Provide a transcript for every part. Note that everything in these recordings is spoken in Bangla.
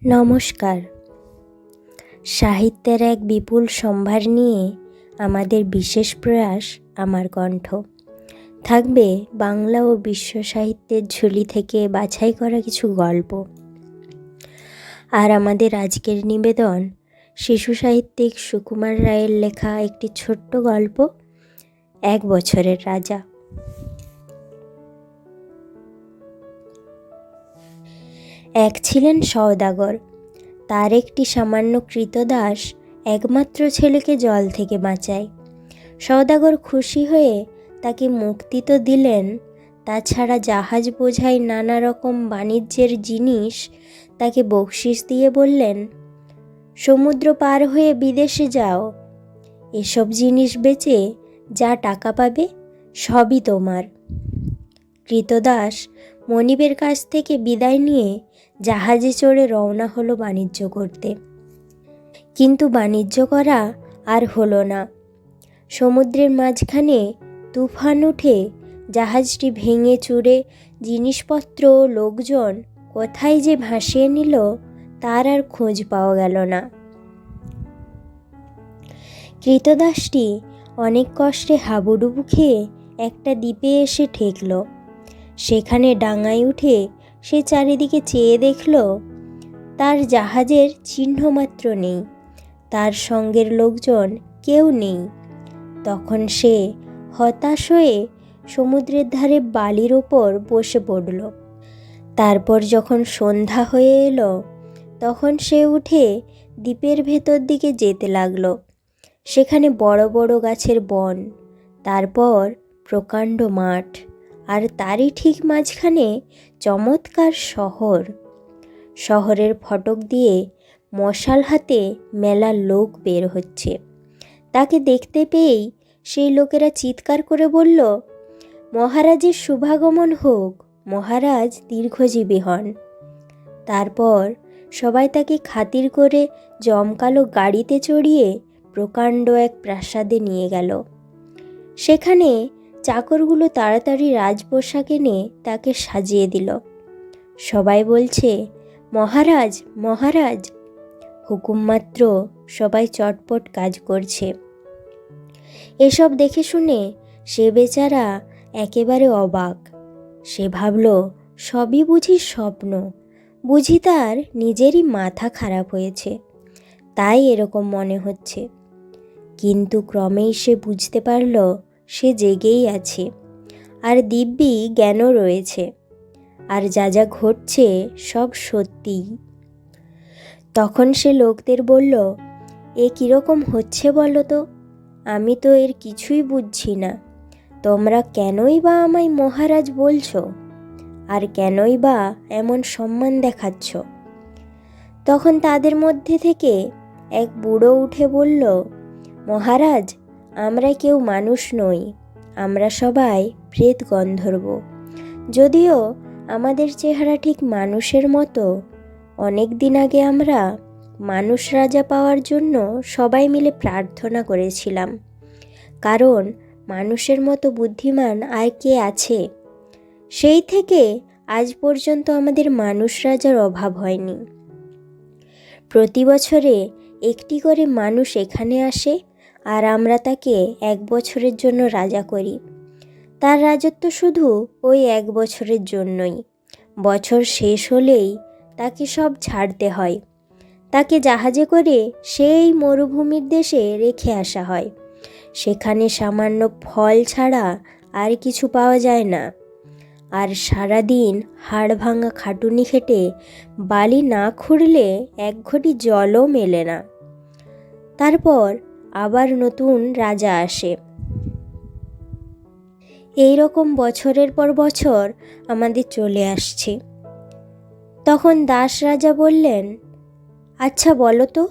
নমস্কার। সাহিত্যের এক বিপুল সম্ভার নিয়ে আমাদের বিশেষ প্রয়াস আমার কণ্ঠ। থাকবে বাংলা ও বিশ্ব সাহিত্যের ঝুলি থেকে বাছাই করা কিছু গল্প। আর আমাদের আজকের নিবেদন শিশু সাহিত্যিক সুকুমার রায়ের লেখা একটি ছোট্ট গল্প, 1 বছরের রাজা। এক ছিলেন সওদাগর। তার একটি সামান্য কৃতদাস একমাত্র ছেলেকে জল থেকে বাঁচায়। সওদাগর খুশি হয়ে তাকে মুক্তি তো দিলেন, তাছাড়া জাহাজ বোঝাই নানা রকম বাণিজ্যের জিনিস তাকে বকশিশ দিয়ে বললেন, সমুদ্র পার হয়ে বিদেশে যাও, এসব জিনিস বেচে যা টাকা পাবে সবই তোমার। কৃতদাস মনিবের কাছ থেকে বিদায় নিয়ে জাহাজে চড়ে রওনা হলো বাণিজ্য করতে। কিন্তু বাণিজ্য করা আর হলো না। সমুদ্রের মাঝখানে তুফান উঠে জাহাজটি ভেঙে চুরে জিনিসপত্র ও লোকজন কোথায় যে ভাসিয়ে নিল তার আর খোঁজ পাওয়া গেল না। কৃতদাসটি অনেক কষ্টে হাবুডুবু খেয়ে একটা দ্বীপে এসে ঠেকল। সেখানে ডাঙায় উঠে সে চারিদিকে চেয়ে দেখল, তার জাহাজের চিহ্নমাত্র নেই, তার সঙ্গের লোকজন কেউ নেই। তখন সে হতাশ হয়ে সমুদ্রের ধারে বালির ওপর বসে পড়ল। তারপর যখন সন্ধ্যা হয়ে এলো তখন সে উঠে দ্বীপের ভেতর দিকে যেতে লাগলো। সেখানে বড় বড় গাছের বন, তারপর প্রকাণ্ড মাঠ, আর তারই ঠিক মাঝখানে চমৎকার শহর। শহরের ফটক দিয়ে মশাল হাতে মেলা লোক বের হচ্ছে। তাকে দেখতে পেয়েই সেই লোকেরা চিৎকার করে বলল, মহারাজের শুভাগমন হোক, মহারাজ দীর্ঘজীবী হন। তারপর সবাই তাকে খাতির করে জমকালো গাড়িতে চড়িয়ে প্রকাণ্ড এক প্রাসাদে নিয়ে গেল। সেখানে চাকরগুলো তাড়াতাড়ি রাজপোশাক এনে তাকে সাজিয়ে দিল। সবাই বলছে, মহারাজ মহারাজ। হুকুম মাত্র সবাই চটপট কাজ করছে। এসব দেখে শুনে সে বেচারা একেবারে অবাক। সে ভাবল, সবই বুঝি স্বপ্ন, বুঝি তার নিজেরই মাথা খারাপ হয়েছে, তাই এরকম মনে হচ্ছে। কিন্তু ক্রমেই সে বুঝতে পারল সে জেগেই আছে, আর দিব্যি জ্ঞানও রয়েছে, আর যা যা ঘটছে সব সত্যি। তখন সে লোকদের বলল, এ কীরকম হচ্ছে বলো তো, আমি তো এর কিছুই বুঝছি না। তোমরা কেনই বা আমায় মহারাজ বলছো, আর কেনই বা এমন সম্মান দেখাচ্ছ? তখন তাদের মধ্যে থেকে এক বুড়ো উঠে বলল, মহারাজ, আমরা কেউ মানুষ নই, আমরা সবাই প্রেত গন্ধর্ব। যদিও আমাদের চেহারা ঠিক মানুষের মতো, অনেক দিন আগে আমরা মানুষ রাজা পাওয়ার জন্য সবাই মিলে প্রার্থনা করেছিলাম, কারণ মানুষের মতো বুদ্ধিমান আর কে আছে। সেই থেকে আজ পর্যন্ত আমাদের মানুষ রাজার অভাব হয়নি। প্রতি বছরে একটি করে মানুষ এখানে আসে, আর আমরা তাকে 1 বছরের জন্য রাজা করি। তার রাজত্ব শুধু ওই 1 বছরের জন্যই। বছর শেষ হলেই তাকে সব ছাড়তে হয়। তাকে জাহাজে করে সেই মরুভূমির দেশে রেখে আসা হয়। সেখানে সামান্য ফল ছাড়া আর কিছু পাওয়া যায় না, আর সারাদিন হাড় ভাঙা খাটুনি খেটে বালি না খুঁড়লে 1 ঘটি জলও মেলে না। তারপর আবার নতুন রাজা আসে। এই রকম বছরের পর বছর আমাদের চলে আসছে। তখন দাস রাজা বললেন, আচ্ছা বলো তো,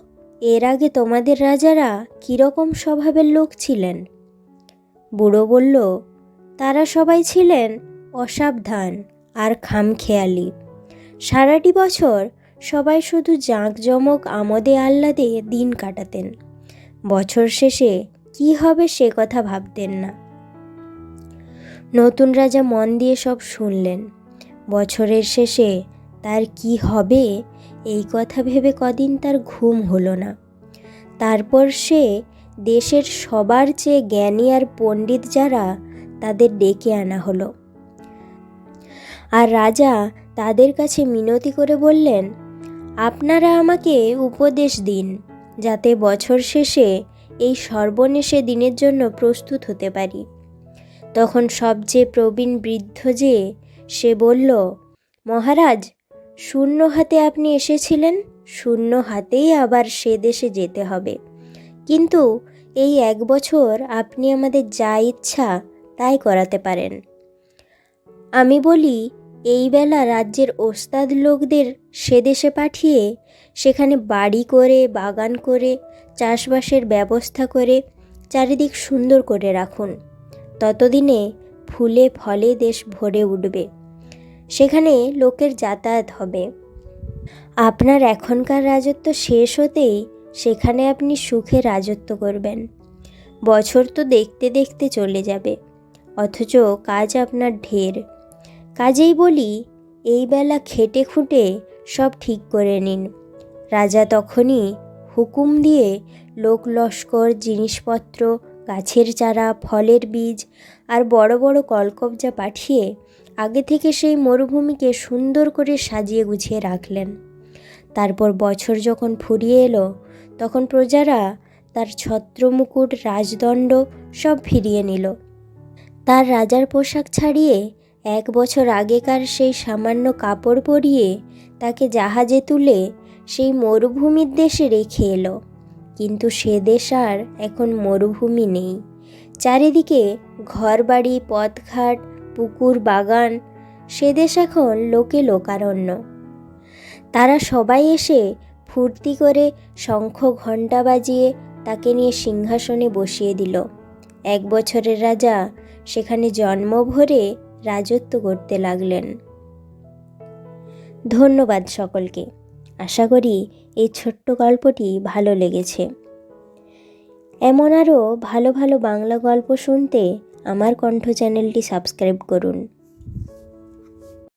এর আগে তোমাদের রাজারা কীরকম স্বভাবের লোক ছিলেন? বুড়ো বলল, তারা সবাই ছিলেন অসাবধান আর খামখেয়ালি। সারাটি বছর সবাই শুধু জাঁকজমক আমোদে আহ্লাদে দিন কাটাতেন। বছর শেষে কি হবে সে কথা ভাবতেন না। নতুন রাজা মন দিয়ে সব শুনলেন। বছরের শেষে তার কি হবে এই কথা ভেবে কদিন তার ঘুম হলো না। তারপর সে দেশের সবার চেয়ে জ্ঞানী আর পণ্ডিত যারা তাদের ডেকে আনা হলো। আর রাজা তাদের কাছে মিনতি করে বললেন, আপনারা আমাকে উপদেশ দিন যাতে বছর শেষে এই সর্বনেশে দিনের জন্য প্রস্তুত হতে পারি। তখন সবচেয়ে প্রবীণ বৃদ্ধ যে সে বলল, মহারাজ, শূন্য হাতে আপনি এসেছিলেন, শূন্য হাতেই আবার সে দেশে যেতে হবে। কিন্তু এই 1 বছর আপনি আমাদের যা ইচ্ছা তাই করাতে পারেন। আমি বলি, এই বেলা রাজ্যের ওস্তাদ লোকদের সে দেশে পাঠিয়ে সেখানে বাড়ি করে, বাগান করে, চাষবাসের ব্যবস্থা করে চারিদিক সুন্দর করে রাখুন। ততদিনে ফুলে ফলে দেশ ভরে উঠবে, সেখানে লোকের যাতায়াত হবে। আপনার এখনকার রাজত্ব শেষ হতেই সেখানে আপনি সুখে রাজত্ব করবেন। বছর তো দেখতে দেখতে চলে যাবে, অথচ কাজ আপনার ঢের। কাজেই বলি, এই বেলা খেটে খুঁটে সব ঠিক করে নিন। রাজা তখনই হুকুম দিয়ে লোক লস্কর, জিনিসপত্র, গাছের চারা, ফলের বীজ আর বড় বড় কলকবজা পাঠিয়ে আগে থেকে সেই মরুভূমিকে সুন্দর করে সাজিয়ে গুছিয়ে রাখলেন। তারপর বছর যখন ফুরিয়ে এলো, তখন প্রজারা তার ছত্রমুকুট, রাজদণ্ড সব ফিরিয়ে নিল। তার রাজার পোশাক ছাড়িয়ে 1 বছর আগেকার সেই সামান্য কাপড় পরিয়ে তাকে জাহাজে তুলে সেই মরুভূমির দেশে রেখে এলো। কিন্তু সে দেশ আর এখন মরুভূমি নেই। চারিদিকে ঘরবাড়ি, পথঘাট, পুকুর, বাগান। সে দেশ এখন লোকে লোকারণ্য। তারা সবাই এসে ফুর্তি করে শঙ্খ ঘণ্টা বাজিয়ে তাকে নিয়ে সিংহাসনে বসিয়ে দিল। 1 বছরের রাজা সেখানে জন্ম ভরে রাজত্ব করতে লাগলেন। ধন্যবাদ সকলকে। আশা করি এই ছোট্ট গল্পটি ভালো লেগেছে। এমন আরও ভালো ভালো বাংলা গল্প শুনতে আমার কণ্ঠ চ্যানেলটি সাবস্ক্রাইব করুন।